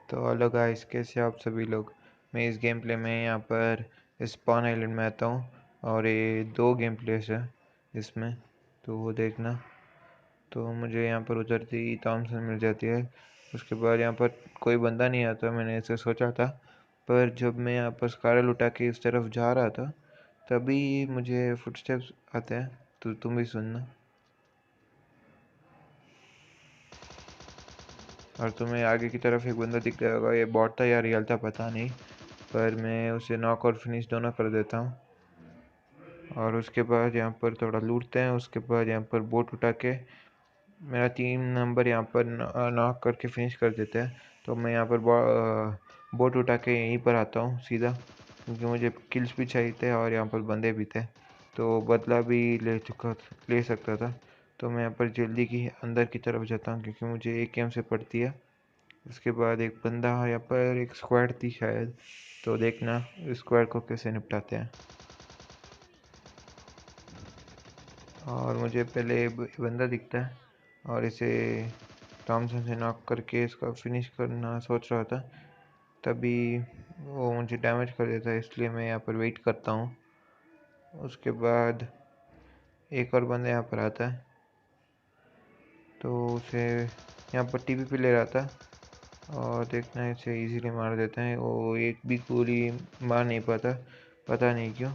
तो hello guys, कैसे आप सभी लोग। मैं इस गेम प्ले में यहाँ पर स्पॉन आइलैंड में आता हूँ और ये दो गेम प्लेस है इसमें, तो वो देखना। तो मुझे यहाँ पर उतरती ही थॉमसन मिल जाती है। उसके बाद यहाँ पर कोई बंदा नहीं आता, मैंने ऐसे सोचा था। पर जब मैं यहाँ पर स्कारल उठा के इस तरफ जा रहा था तभी मुझे फुटस्टेप्स आते हैं, तो तुम भी सुनना। और तुम्हें आगे की तरफ एक बंदा दिख गया होगा, ये बॉट था या रियल था पता नहीं, पर मैं उसे नॉक और फिनिश दोनों कर देता हूँ। और उसके बाद यहाँ पर थोड़ा लूटते हैं। उसके बाद यहाँ पर बोट उठा के मेरा 3 नंबर यहाँ पर नॉक करके फिनिश कर देते हैं। तो मैं यहाँ पर बोट उठा के यहीं पर आता हूँ सीधा, क्योंकि मुझे किल्स भी चाहिए थे और यहाँ पर बंदे भी थे, तो बदला भी ले सकता था। तो मैं यहाँ पर जल्दी की अंदर की तरफ जाता हूँ क्योंकि मुझे एक गेम से पड़ती है। उसके बाद एक बंदा यहाँ पर, एक स्क्वाड थी शायद, तो देखना स्क्वाड को कैसे निपटाते हैं। और मुझे पहले बंदा दिखता है और इसे थॉमसन से नॉक करके इसका फिनिश करना सोच रहा था, तभी वो मुझे डैमेज कर देता है, इसलिए मैं यहाँ पर वेट करता हूँ। उसके बाद एक और बंदा यहाँ पर आता है, तो उसे यहाँ पर टीपी ले रहा था और देखना इसे इजीली मार देते हैं। वो एक भी गोली मार नहीं पाता, पता नहीं क्यों।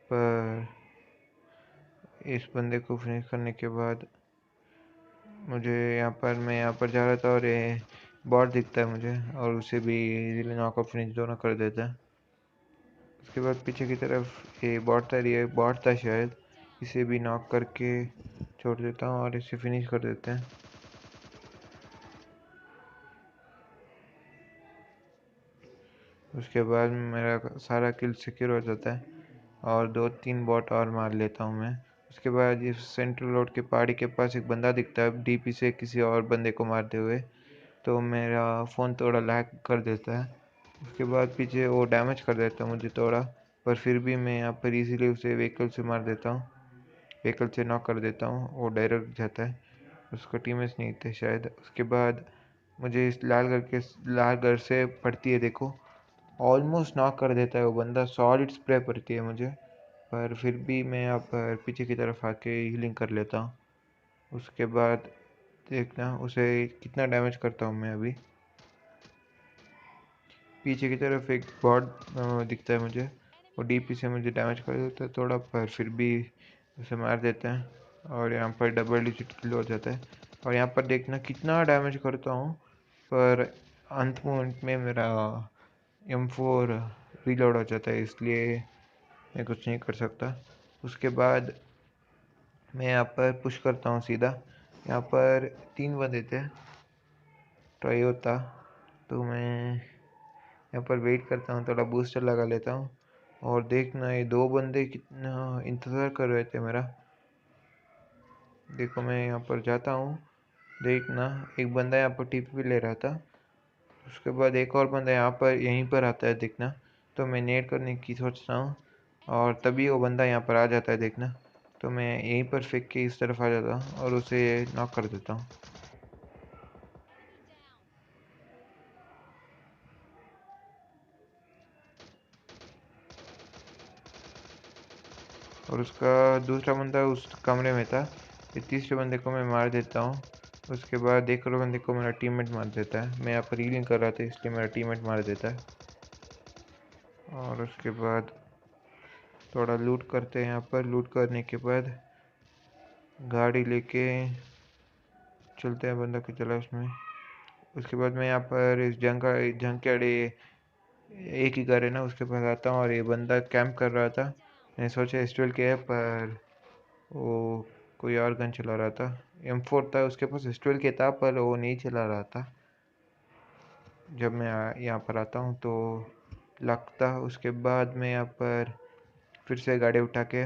पर इस बंदे को फिनिश करने के बाद मुझे मैं यहाँ पर जा रहा था और ये बॉट दिखता है मुझे, और उसे भी इजीली नॉकआउट फिनिश दोनों कर देता है। उसके बाद पीछे की तरफ ये बॉट था शायद, इसे भी नॉक करके छोड़ देता हूँ और इसे फिनिश कर देते हैं। उसके बाद मेरा सारा किल सिक्योर हो जाता है और 2-3 बॉट और मार लेता हूँ मैं। उसके बाद इस सेंट्रल रोड के पहाड़ी के पास एक बंदा दिखता है डीपी से किसी और बंदे को मारते हुए, तो मेरा फ़ोन थोड़ा लैग कर देता है। उसके बाद पीछे वो डैमेज कर देता है मुझे थोड़ा, पर फिर भी मैं यहाँ पर इजीली उसे व्हीकल से मार देता हूँ, व्हीकल से नॉक कर देता हूँ। वो डायरेक्ट जाता है, उसका टीममेट्स नहीं थे शायद। उसके बाद मुझे इस लाल घर से पड़ती है, देखो ऑलमोस्ट नॉक कर देता है वो बंदा, सॉलिड स्प्रे पड़ती है मुझे, पर फिर भी मैं यहाँ पर पीछे की तरफ आके हीलिंग कर लेता हूँ। उसके बाद देखना उसे कितना डैमेज करता हूँ मैं अभी। पीछे की तरफ एक बॉट दिखता है मुझे, वो डीपी से मुझे डैमेज कर देता है थोड़ा, पर फिर भी उसे मार देते हैं और यहाँ पर डबल डिजिट किल हो जाता है। और यहाँ पर देखना कितना डैमेज करता हूँ, पर अंत मोमेंट में मेरा M4 रीलोड हो जाता है, इसलिए मैं कुछ नहीं कर सकता। उसके बाद मैं यहाँ पर पुश करता हूँ सीधा। यहाँ पर 3 बंदे थे, ट्राई होता, तो मैं यहाँ पर वेट करता हूँ, थोड़ा बूस्टर लगा लेता हूँ। और देखना ये 2 बंदे कितना इंतज़ार कर रहे थे मेरा। देखो मैं यहाँ पर जाता हूँ, देखना एक बंदा यहाँ पर टीपी ले रहा था। उसके बाद एक और बंदा यहाँ पर यहीं पर आता है देखना, तो मैं नेट करने की सोचता हूँ और तभी वो बंदा यहाँ पर आ जाता है देखना, तो मैं यहीं पर फेंक के इस तरफ आ जाता हूँ और उसे नॉक कर देता हूँ। और उसका दूसरा बंदा उस कमरे में था। ये तीसरे बंदे को मैं मार देता हूँ। उसके बाद एक और बंदे को मेरा टीममेट मार देता है, मैं यहाँ पर हीलिंग कर रहा था इसलिए मेरा टीममेट मार देता है। और उसके बाद थोड़ा लूट करते हैं। यहाँ पर लूट करने के बाद गाड़ी लेके चलते हैं बंदा की तलाश में। उसके बाद मैं यहाँ पर इस जंग के अड़े एक ही घर है ना, उसके पास आता हूँ और ये बंदा कैंप कर रहा था। मैंने सोचा एस्ट्रल के है, पर वो कोई और गन चला रहा था। M4 था उसके पास, एस्ट्रल के था पर वो नहीं चला रहा था। जब मैं यहाँ पर आता हूँ तो लगता, उसके बाद मैं यहाँ पर फिर से गाड़ी उठा के,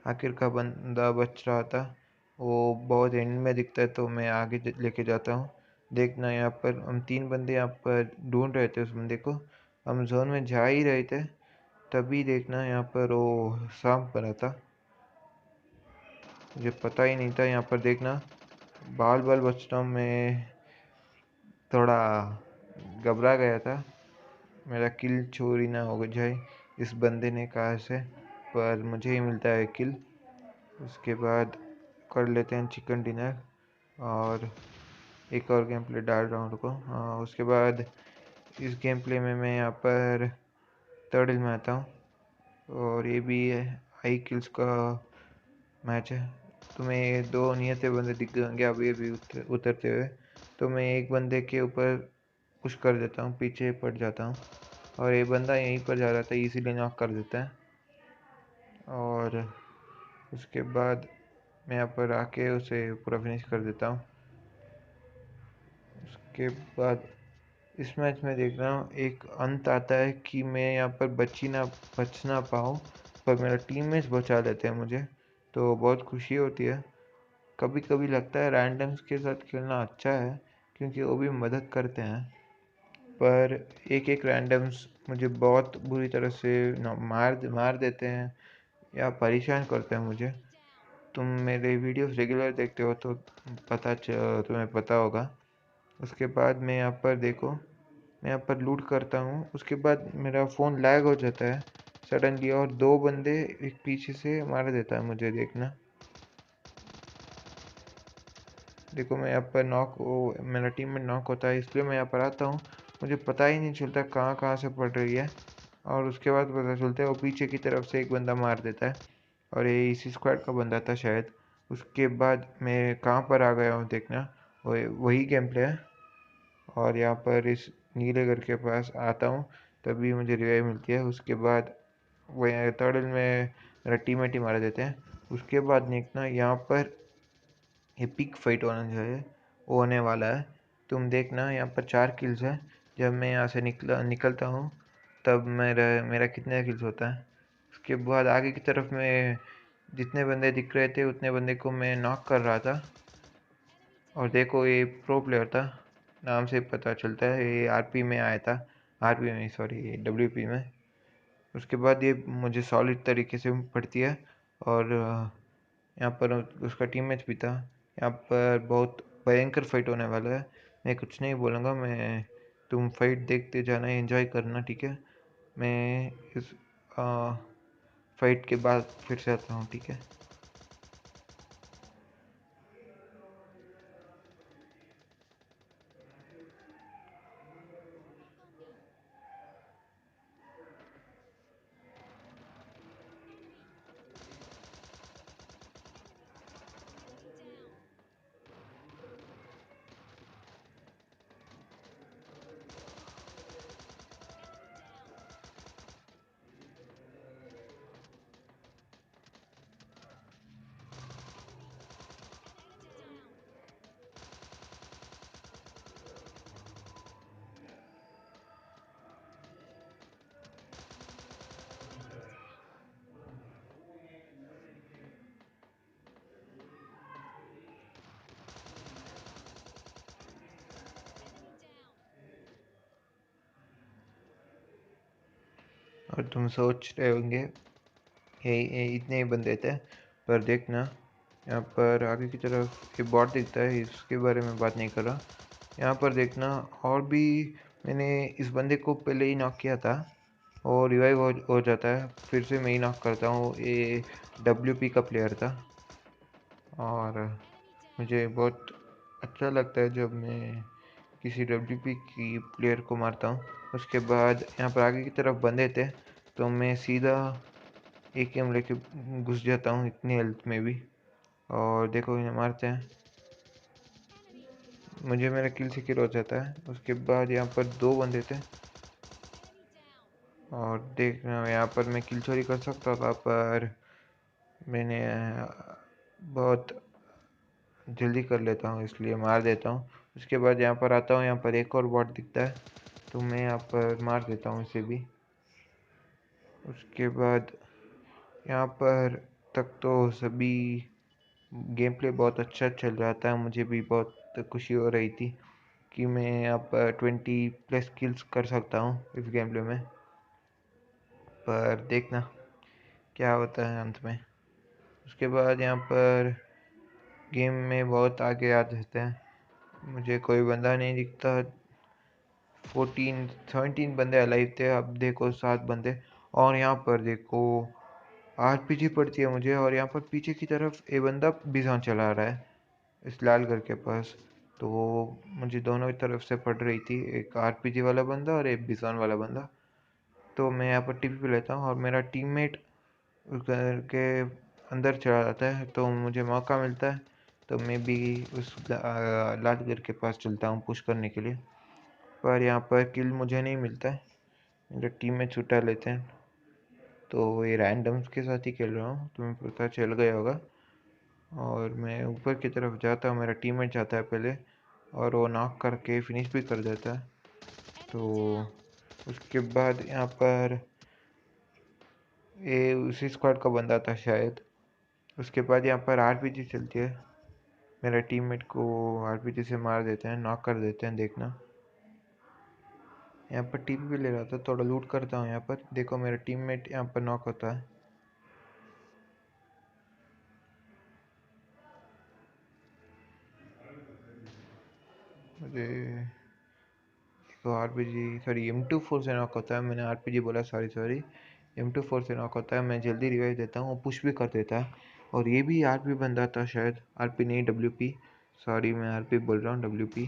आखिर का बंदा बच रहा था, वो बहुत एंड में दिखता है, तो मैं आगे लेके जाता हूँ। देखना यहाँ पर हम 3 बंदे यहाँ पर ढूंढ रहे थे उस बंदे को, हम जोन में जा ही रहे थे, तभी देखना यहाँ पर वो सांप बना था, मुझे पता ही नहीं था। यहाँ पर देखना बाल बाल बचता हूँ मैं, थोड़ा घबरा गया था, मेरा किल चोरी ना हो जाए इस बंदे ने कहा से, पर मुझे ही मिलता है किल। उसके बाद कर लेते हैं चिकन डिनर और एक और गेम प्ले डाल रहा हूँ को। उसके बाद इस गेम प्ले में मैं यहाँ पर थर्ड में आता हूँ और ये भी हाई किल्स का मैच है। तुम्हें दो नियते बंदे दिख गए अब ये भी उतरते हुए, तो मैं एक बंदे के ऊपर पुश कर देता हूँ, पीछे पड़ जाता हूँ और ये बंदा यहीं पर जा रहा था, इसीलिए नॉक कर देता है। और उसके बाद मैं यहाँ पर आके उसे पूरा फिनिश कर देता हूँ। उसके बाद इस मैच में देख रहा हूँ एक अंत आता है कि मैं यहाँ पर बच ना पाऊँ, पर मेरा टीममेट्स बचा लेते हैं मुझे, तो बहुत खुशी होती है। कभी कभी लगता है रैंडम्स के साथ खेलना अच्छा है क्योंकि वो भी मदद करते हैं, पर एक एक रैंडम्स मुझे बहुत बुरी तरह से मार देते हैं या परेशान करते हैं मुझे। तुम मेरे वीडियोस रेगुलर देखते हो तो तुम्हें पता होगा। उसके बाद मैं यहाँ पर देखो, मैं यहाँ पर लूट करता हूँ, उसके बाद मेरा फ़ोन लैग हो जाता है सडनली और दो बंदे एक पीछे से मार देता है मुझे। देखना, देखो मैं यहाँ पर मेरा टीम में नॉक होता है, इसलिए मैं यहाँ पर आता हूँ, मुझे पता ही नहीं चलता कहाँ कहाँ से पड़ रही है। और उसके बाद पता चलता है वो पीछे की तरफ से एक बंदा मार देता है और ये इसी स्क्वाड का बंदा था शायद। उसके बाद मैं कहाँ पर आ गया हूँ देखना, वही गेम प्ले है। और यहाँ पर इस नीले घर के पास आता हूँ, तभी मुझे रिवाइव मिलती है। उसके बाद वो थर्ड में मेरा टीममेट ही मार देते हैं। उसके बाद देखना यहाँ पर ये पिक फाइट वो होने वाला है। तुम देखना यहाँ पर 4 किल्स है। जब मैं यहाँ से निकलता हूँ तब मेरा कितने किल्स होता है। उसके बाद आगे की तरफ में जितने बंदे दिख रहे थे उतने बंदे को मैं नॉक कर रहा था। और देखो ये प्रो प्लेयर था, नाम से पता चलता है, ये आरपी में आया था, आरपी में सॉरी डब्ल्यूपी में। उसके बाद ये मुझे सॉलिड तरीके से पड़ती है और यहाँ पर उसका टीममेट भी था। यहाँ पर बहुत भयंकर फाइट होने वाला है, मैं कुछ नहीं बोलूँगा, मैं तुम फाइट देखते जाना, एंजॉय करना, ठीक है। मैं इस फाइट के बाद फिर से आता हूँ, ठीक है। और तुम सोच रहे होंगे ये इतने ही बंदे थे, पर देखना यहाँ पर आगे की तरफ ये बॉट दिखता है, इसके बारे में बात नहीं कर रहा। यहाँ पर देखना और भी, मैंने इस बंदे को पहले ही नॉक किया था और रिवाइव हो जाता है, फिर से मैं ही नॉक करता हूँ। ये डब्ल्यूपी का प्लेयर था और मुझे बहुत अच्छा लगता है जब मैं किसी डब्ल्यूपी की प्लेयर को मारता हूँ। उसके बाद यहाँ पर आगे की तरफ बंदे थे, तो मैं सीधा एक एम लेके घुस जाता हूँ इतनी हेल्थ में भी, और देखो इन्हें मारते हैं, मुझे मेरा किल सिक्योर हो जाता है। उसके बाद यहाँ पर दो बंदे थे और देखना यहाँ पर मैं किल चोरी कर सकता था, पर मैंने बहुत जल्दी कर लेता हूँ इसलिए मार देता हूँ। उसके बाद यहाँ पर आता हूँ, यहाँ पर एक और बॉट दिखता है, तो मैं यहाँ पर मार देता हूँ इसे भी। उसके बाद यहाँ पर तक तो सभी गेम प्ले बहुत अच्छा चल रहा था, मुझे भी बहुत खुशी हो रही थी कि मैं यहाँ पर 20+ किल्स कर सकता हूँ इस गेम प्ले में। पर देखना क्या होता है अंत में। उसके बाद यहाँ पर गेम में बहुत आगे आ जाते हैं, मुझे कोई बंदा नहीं दिखता 17 बंदे अलाइव थे, अब देखो 7 बंदे। और यहाँ पर देखो आरपीजी पड़ती है मुझे, और यहाँ पर पीछे की तरफ एक बंदा बिजॉन चला रहा है इस लाल घर के पास। तो मुझे दोनों ही तरफ से पड़ रही थी, एक आरपीजी वाला बंदा और एक बिजॉन वाला बंदा। तो मैं यहाँ पर टीपी पे लेता हूँ और मेरा टीममेट उस घर के अंदर चला जाता है, तो मुझे मौका मिलता है तो मैं भी उस लाल घर के पास चलता हूँ पुश करने के लिए। पर यहाँ पर किल मुझे नहीं मिलता है, मेरे टीम में छुट्टा लेते हैं। तो ये रैंडम्स के साथ ही खेल रहा हूँ, तुम्हें पता चल गया होगा। और मैं ऊपर की तरफ जाता हूँ, मेरा टीममेट जाता है पहले और वो नॉक करके फिनिश भी कर देता है। तो उसके बाद यहाँ पर ये उसी स्क्वाड का बंदा था शायद। उसके बाद यहाँ पर आरपीजी चलती है, मेरे टीममेट को आरपीजी से मार देते हैं, नॉक कर देते हैं। देखना यहाँ पर टीपी भी ले रहा था, थोड़ा लूट करता हूँ। यहाँ पर देखो मेरा टीममेट यहाँ पर नॉक होता है। मुझे देखो आरपीजी सॉरी M24 से नॉक होता है, मैंने आरपीजी बोला, सॉरी M24 से नॉक होता है। मैं जल्दी रिवाइव देता हूँ, पुश भी कर देता है। और ये भी आरपी बंदा था शायद, आरपी नहीं WP, सॉरी मैं आरपी बोल रहा हूँ, WP।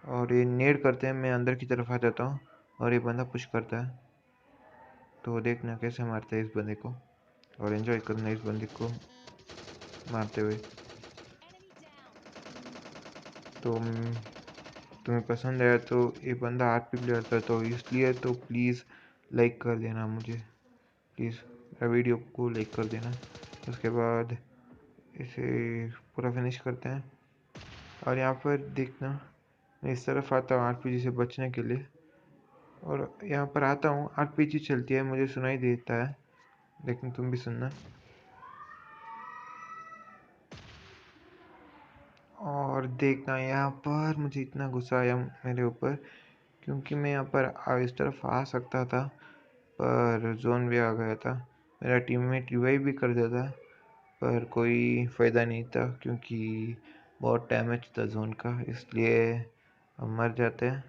और ये नेड करते हैं, मैं अंदर की तरफ आ जाता हूँ और ये बंदा पुश करता है। तो देखना कैसे मारते हैं इस बंदे को, और एंजॉय करना इस बंदे को मारते हुए। तो तुम्हें पसंद आया तो ये बंदा आरपी प्लेयर था, तो इसलिए तो प्लीज़ लाइक कर देना मुझे, प्लीज़ मेरा वीडियो को लाइक कर देना। उसके बाद इसे पूरा फिनिश करते हैं। और यहाँ पर देखना मैं इस तरफ आता हूँ आरपीजी से बचने के लिए, और यहाँ पर आता हूँ, आरपीजी चलती है, मुझे सुनाई देता है, लेकिन तुम भी सुनना। और देखना यहाँ पर मुझे इतना गुस्सा आया मेरे ऊपर, क्योंकि मैं यहाँ पर इस तरफ आ सकता था पर जोन भी आ गया था। मेरा टीममेट रिवाइव भी कर देता पर कोई फ़ायदा नहीं था, क्योंकि बहुत डैमेज था जोन का, इसलिए हम मर जाते हैं।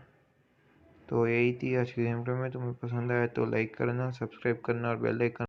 तो यही थी आज की गेम प्ले में। तुम्हें पसंद आया तो लाइक करना, सब्सक्राइब करना और बेल आइकन